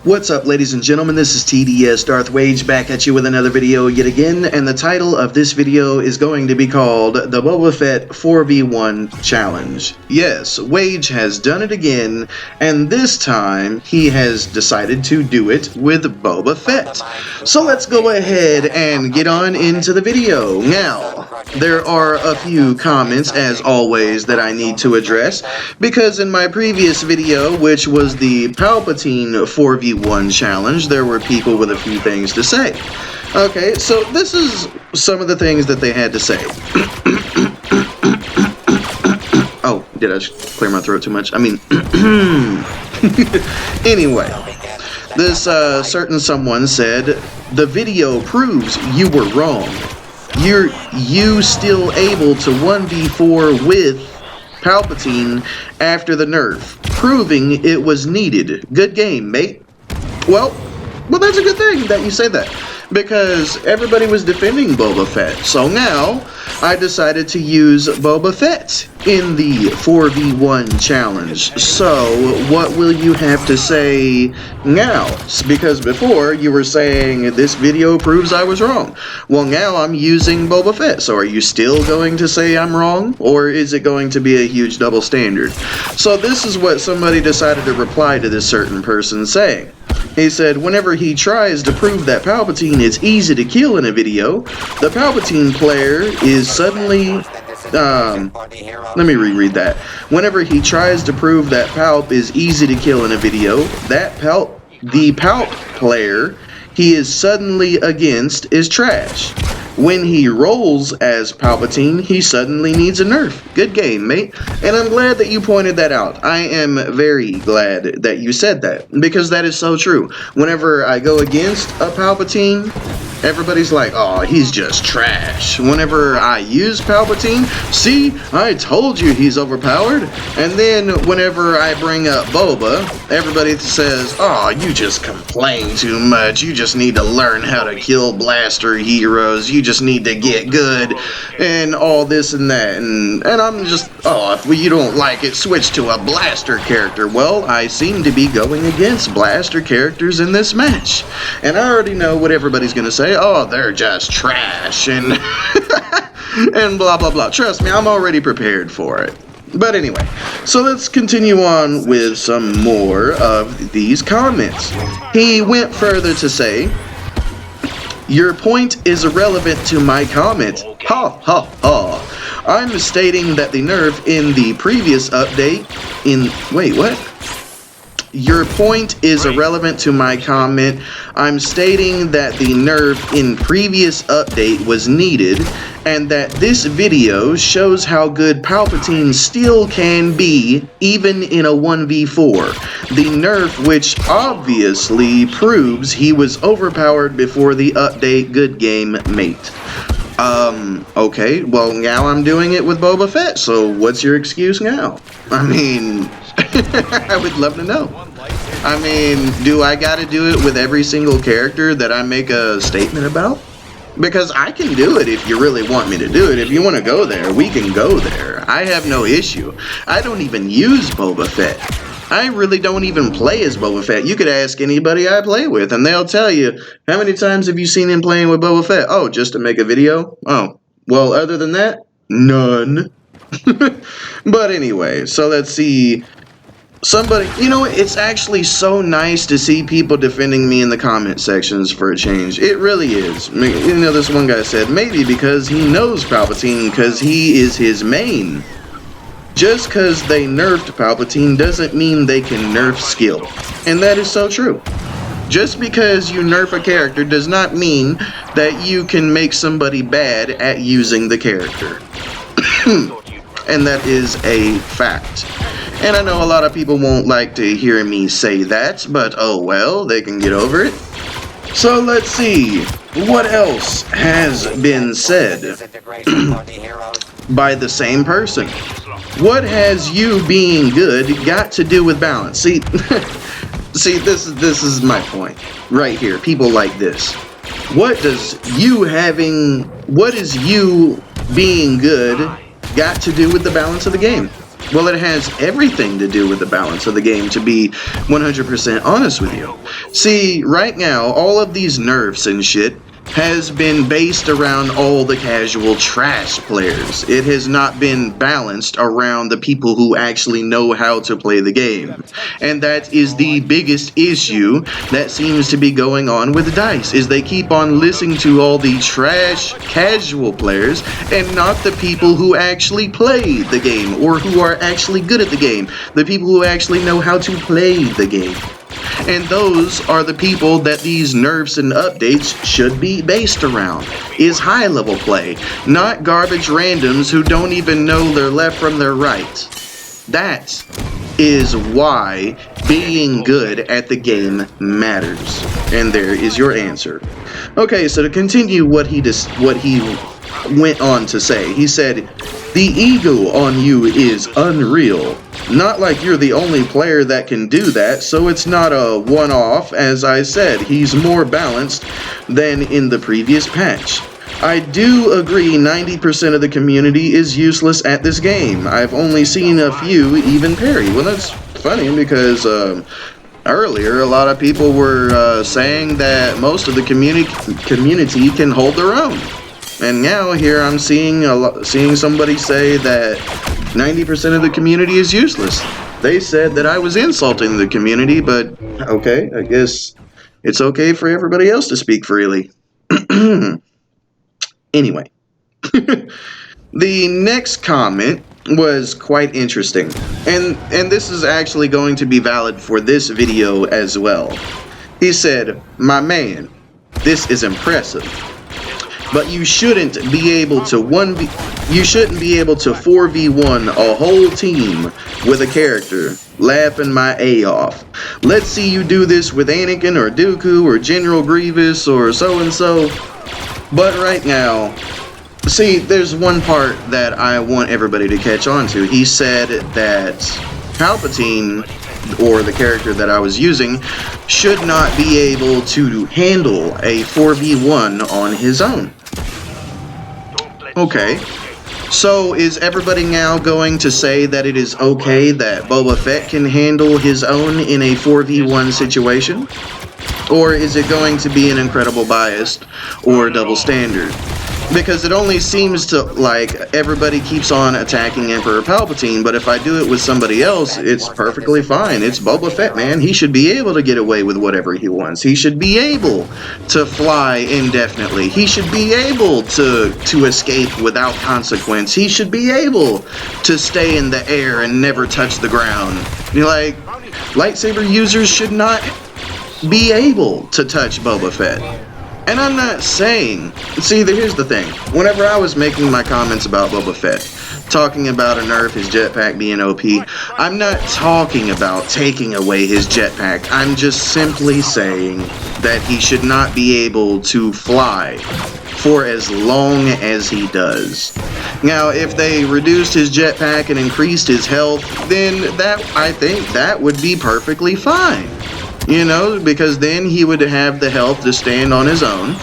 What's up, ladies and gentlemen? This is TDS Darth Wage back at you with another video yet again, and the title of this video is going to be called the Boba Fett 4v1 Challenge. Yes, Wage has done it again, and this time he has decided to do it with Boba Fett. So let's go ahead and get on into the video. Now, there are a few comments, as always, that I need to address, because in my previous video, which was the Palpatine 4v1 challenge, there were people with a few things to say. Okay, so this is some of the things that they had to say. Oh, did I clear my throat too much? I mean, anyway, this certain someone said, the video proves you were wrong. You still able to 1v4 with Palpatine after the nerf, proving it was needed. Good game, mate. Well, that's a good thing that you say that, because everybody was defending Boba Fett. So now, I decided to use Boba Fett in the 4v1 challenge. So, what will you have to say now? Because before, you were saying, this video proves I was wrong. Well, now I'm using Boba Fett, so are you still going to say I'm wrong? Or is it going to be a huge double standard? So this is what somebody decided to reply to this certain person saying. He said, whenever he tries to prove that Palpatine is easy to kill in a video, the Palpatine player is suddenly... let me reread that. Whenever he tries to prove that Palp is easy to kill in a video, the Palp player he is suddenly against is trash. When he rolls as Palpatine, he suddenly needs a nerf. Good game, mate. And I'm glad that you pointed that out. I am very glad that you said that, because that is so true. Whenever I go against a Palpatine, everybody's like, oh, he's just trash. Whenever I use Palpatine, see, I told you he's overpowered. And then whenever I bring up Boba, everybody says, oh, you just complain too much. You just need to learn how to kill blaster heroes. You just need to get good and all this and that. And I'm just, oh, if you don't like it, switch to a blaster character. Well, I seem to be going against blaster characters in this match. And I already know what everybody's going to say. Oh, they're just trash and and blah blah blah. Trust me, I'm already prepared for it. But anyway, so let's continue on with some more of these comments. He went further to say, your point is irrelevant to my comment. Ha ha ha. I'm stating that the nerf in the previous update wait, what? Your point is irrelevant to my comment. I'm stating that the nerf in previous update was needed, and that this video shows how good Palpatine still can be, even in a 1v4. The nerf, which obviously proves he was overpowered before the update. Good game, mate. Okay, well now I'm doing it with Boba Fett, so what's your excuse now? I mean... I would love to know. I mean, do I gotta do it with every single character that I make a statement about? Because I can do it if you really want me to do it. If you want to go there, we can go there. I have no issue. I don't even use Boba Fett. I really don't even play as Boba Fett. You could ask anybody I play with, and they'll tell you, how many times have you seen him playing with Boba Fett? Oh, just to make a video? Oh, well, other than that, none. But anyway, so let's see... Somebody, you know, it's actually so nice to see people defending me in the comment sections for a change. It really is. You know, this one guy said, maybe because he knows Palpatine because he is his main. Just because they nerfed Palpatine doesn't mean they can nerf skill. And that is so true. Just because you nerf a character does not mean that you can make somebody bad at using the character. And that is a fact. And I know a lot of people won't like to hear me say that, but oh well, they can get over it. So let's see, what else has been said by the same person? What has you being good got to do with balance? See, see, this is my point right here. People like this. What is you being good got to do with the balance of the game? Well, it has everything to do with the balance of the game, to be 100% honest with you. See, right now, all of these nerfs and shit has been based around all the casual trash players. It has not been balanced around the people who actually know how to play the game. And that is the biggest issue that seems to be going on with DICE, is they keep on listening to all the trash casual players and not the people who actually play the game or who are actually good at the game, the people who actually know how to play the game. And those are the people that these nerfs and updates should be based around, is high-level play, not garbage randoms who don't even know their left from their right. That is why being good at the game matters. And there is your answer. Okay, so to continue what he went on to say, he said, "The ego on you is unreal. Not like you're the only player that can do that, so it's not a one-off. As I said, he's more balanced than in the previous patch. I do agree 90% of the community is useless at this game. I've only seen a few even parry." Well, that's funny because earlier a lot of people were saying that most of the community can hold their own. And now here I'm seeing somebody say that 90% of the community is useless. They said that I was insulting the community, but okay, I guess it's okay for everybody else to speak freely. Anyway, the next comment was quite interesting, and this is actually going to be valid for this video as well. He said, "My man, this is impressive. But you shouldn't be able to 4v1 a whole team with a character. Laughing my A off. Let's see you do this with Anakin or Dooku or General Grievous or so-and-so." But right now, see, there's one part that I want everybody to catch on to. He said that Palpatine, or the character that I was using, should not be able to handle a 4v1 on his own. Okay, so is everybody now going to say that it is okay that Boba Fett can handle his own in a 4v1 situation? Or is it going to be an incredible bias or double standard? Because it only seems to like everybody keeps on attacking Emperor Palpatine, but if I do it with somebody else, it's perfectly fine. It's Boba Fett, man. He should be able to get away with whatever he wants. He should be able to fly indefinitely. He should be able to escape without consequence. He should be able to stay in the air and never touch the ground. Like, lightsaber users should not be able to touch Boba Fett. And I'm not saying, see, here's the thing. Whenever I was making my comments about Boba Fett, talking about a nerf, his jetpack being OP, I'm not talking about taking away his jetpack. I'm just simply saying that he should not be able to fly for as long as he does. Now, if they reduced his jetpack and increased his health, then I think that would be perfectly fine. You know, because then he would have the health to stand on his own,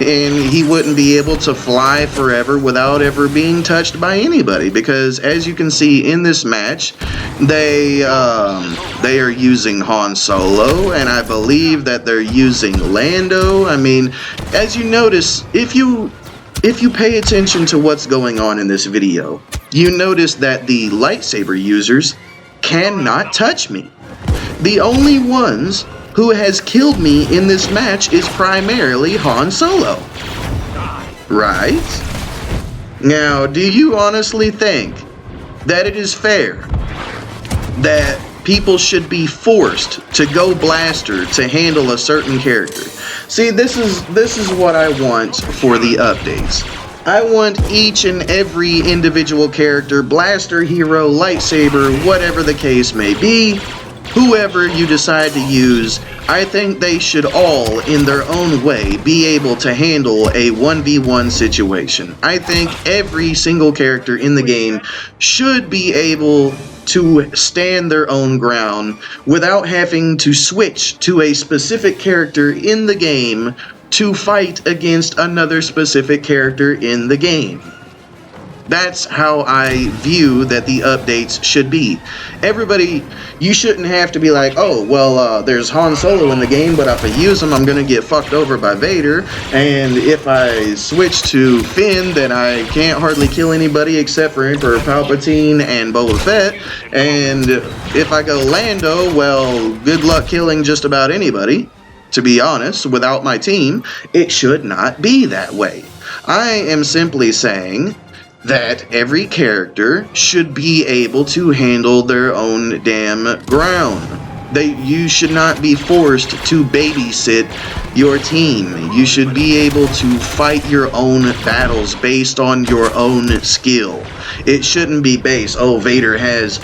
and he wouldn't be able to fly forever without ever being touched by anybody. Because as you can see in this match, they are using Han Solo, and I believe that they're using Lando. I mean, as you notice, if you pay attention to what's going on in this video, you notice that the lightsaber users cannot touch me. The only ones who has killed me in this match is primarily Han Solo. Right? Now, do you honestly think that it is fair that people should be forced to go blaster to handle a certain character? See, this is what I want for the updates. I want each and every individual character, blaster, hero, lightsaber, whatever the case may be, whoever you decide to use, I think they should all, in their own way, be able to handle a 1v1 situation. I think every single character in the game should be able to stand their own ground without having to switch to a specific character in the game to fight against another specific character in the game. That's how I view that the updates should be. Everybody, you shouldn't have to be like, oh, well, there's Han Solo in the game, but if I use him, I'm going to get fucked over by Vader. And if I switch to Finn, then I can't hardly kill anybody except for Emperor Palpatine and Boba Fett. And if I go Lando, well, good luck killing just about anybody. To be honest, without my team, it should not be that way. I am simply saying that every character should be able to handle their own damn ground. You should not be forced to babysit your team. You should be able to fight your own battles based on your own skill. It shouldn't be based, oh, Vader has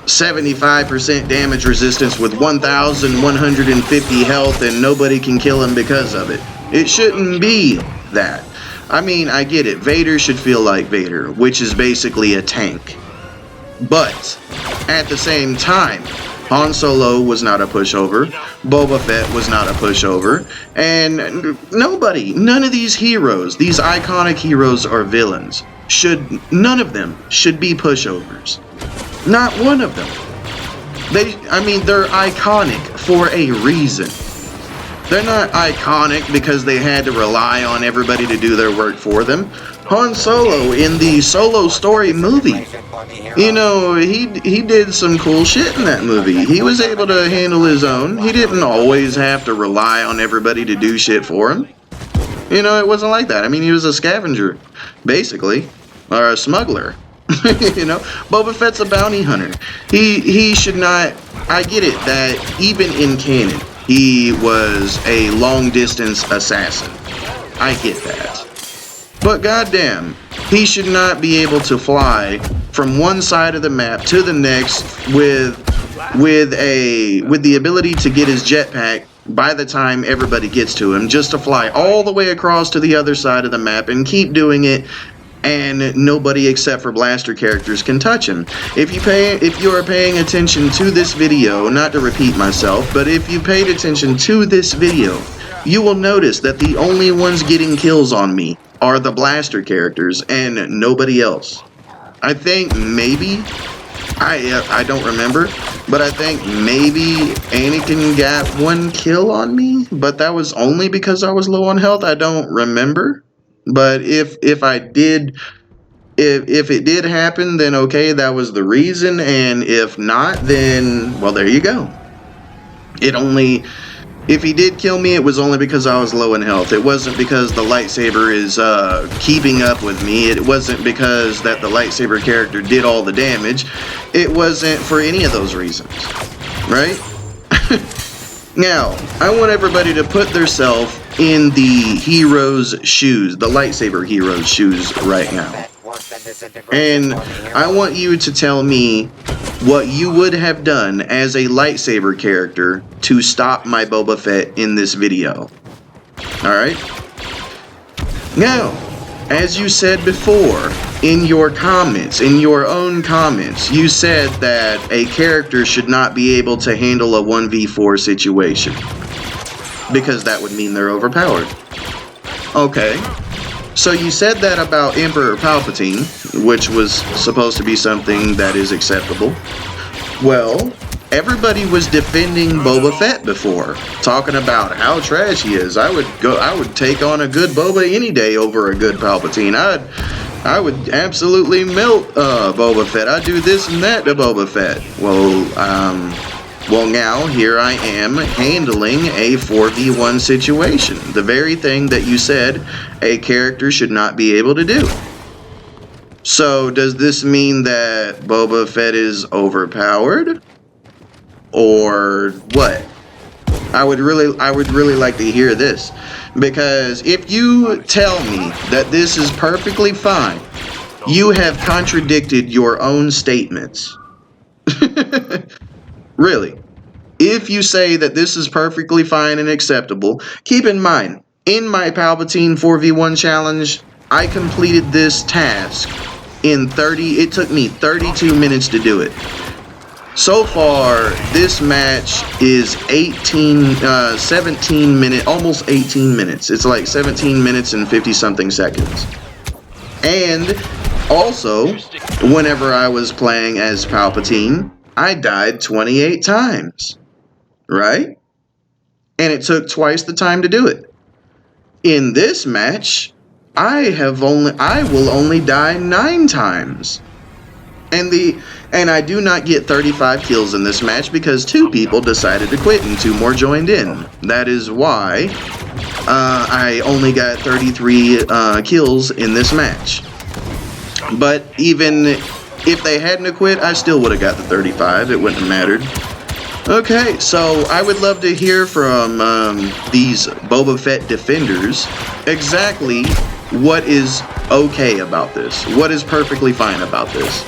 75% damage resistance with 1,150 health and nobody can kill him because of it. It shouldn't be that. I mean, I get it. Vader should feel like Vader, which is basically a tank. But, at the same time, Han Solo was not a pushover, Boba Fett was not a pushover, and none of these heroes, these iconic heroes or villains, none of them should be pushovers. Not one of them. They're iconic for a reason. They're not iconic because they had to rely on everybody to do their work for them. Han Solo in the Solo Story movie, you know, he did some cool shit in that movie. He was able to handle his own. He didn't always have to rely on everybody to do shit for him. You know, it wasn't like that. I mean, he was a scavenger, basically, or a smuggler. You know, Boba Fett's a bounty hunter. He should not. I get it that even in canon, he was a long-distance assassin. I get that. But goddamn, he should not be able to fly from one side of the map to the next with the ability to get his jetpack by the time everybody gets to him, just to fly all the way across to the other side of the map and keep doing it, and nobody except for blaster characters can touch him. If you are paying attention to this video, not to repeat myself, but if you paid attention to this video, you will notice that the only ones getting kills on me are the blaster characters and nobody else. I think maybe, I don't remember, but I think maybe Anakin got one kill on me, but that was only because I was low on health. I don't remember. But if it did happen, then okay, that was the reason, and if not, then, well, there you go. If he did kill me, it was only because I was low in health. It wasn't because the lightsaber is keeping up with me. It wasn't because that the lightsaber character did all the damage. It wasn't for any of those reasons, right? Now, I want everybody to put themselves in the hero's shoes, the lightsaber hero's shoes right now. And I want you to tell me what you would have done as a lightsaber character to stop my Boba Fett in this video. Alright? Now, as you said before, in your comments, in your own comments, you said that a character should not be able to handle a 1v4 situation, because that would mean they're overpowered. Okay. So you said that about Emperor Palpatine, which was supposed to be something that is acceptable. Well, everybody was defending Boba Fett before, talking about how trash he is. I would take on a good Boba any day over a good Palpatine. I would absolutely melt Boba Fett. I'd do this and that to Boba Fett. Well, now here I am handling a 4v1 situation. The very thing that you said a character should not be able to do. So does this mean that Boba Fett is overpowered? Or what? I would really like to hear this. Because if you tell me that this is perfectly fine, you have contradicted your own statements. Really. If you say that this is perfectly fine and acceptable, keep in mind, in my Palpatine 4v1 challenge, I completed this task in it took me 32 minutes to do it. So far, this match is 17 minutes, almost 18 minutes. It's like 17 minutes and 50 something seconds. And Also, whenever I was playing as Palpatine, I died 28 times, right? And it took twice the time to do it. In this match, I will only die 9 times. And I do not get 35 kills in this match because 2 people decided to quit and 2 more joined in. That is why I only got 33 kills in this match. But even if they hadn't quit, I still would have got the 35. It wouldn't have mattered. Okay, so I would love to hear from these Boba Fett defenders exactly what is okay about this. What is perfectly fine about this.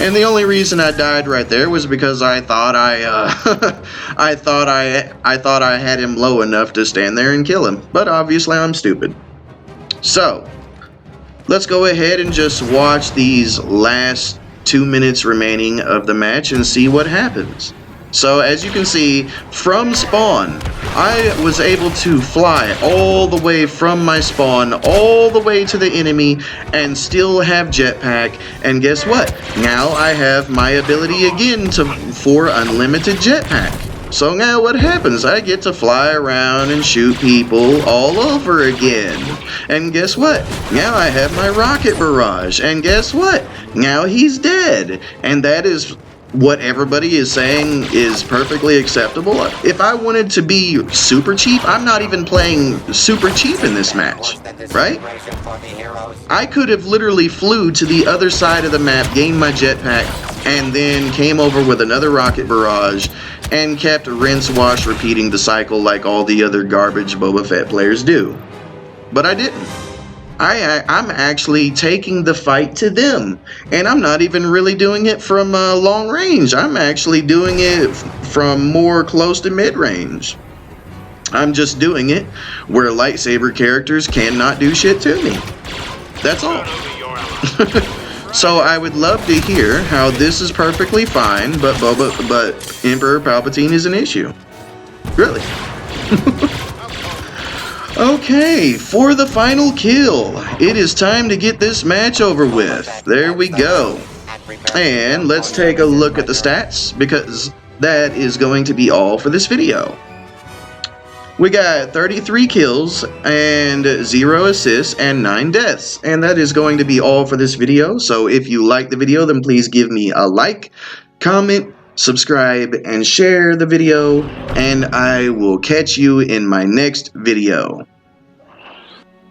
And the only reason I died right there was because I thought I thought I had him low enough to stand there and kill him. But obviously I'm stupid. So, let's go ahead and just watch these last 2 minutes remaining of the match and see what happens. So as you can see, from spawn, I was able to fly all the way from my spawn, all the way to the enemy, and still have jetpack, and guess what? Now I have my ability again for unlimited jetpack. So now what happens? I get to fly around and shoot people all over again. And guess what? Now I have my rocket barrage, and guess what? Now he's dead, and that is what everybody is saying is perfectly acceptable. If I wanted to be super cheap, I'm not even playing super cheap in this match, right? I could have literally flew to the other side of the map, gained my jetpack, and then came over with another rocket barrage and kept rinse, wash, repeating the cycle like all the other garbage Boba Fett players do. But I didn't. I'm actually taking the fight to them, and I'm not even really doing it from long range. I'm actually doing it from more close to mid-range. I'm just doing it where lightsaber characters cannot do shit to me. That's all. So I would love to hear how this is perfectly fine, but Emperor Palpatine is an issue. Really. Okay, for the final kill, it is time to get this match over with. There we go. And let's take a look at the stats, because that is going to be all for this video. We got 33 kills and 0 assists and 9 deaths. And that is going to be all for this video. So if you like the video, then please give me a like, comment, subscribe, and share the video. And I will catch you in my next video.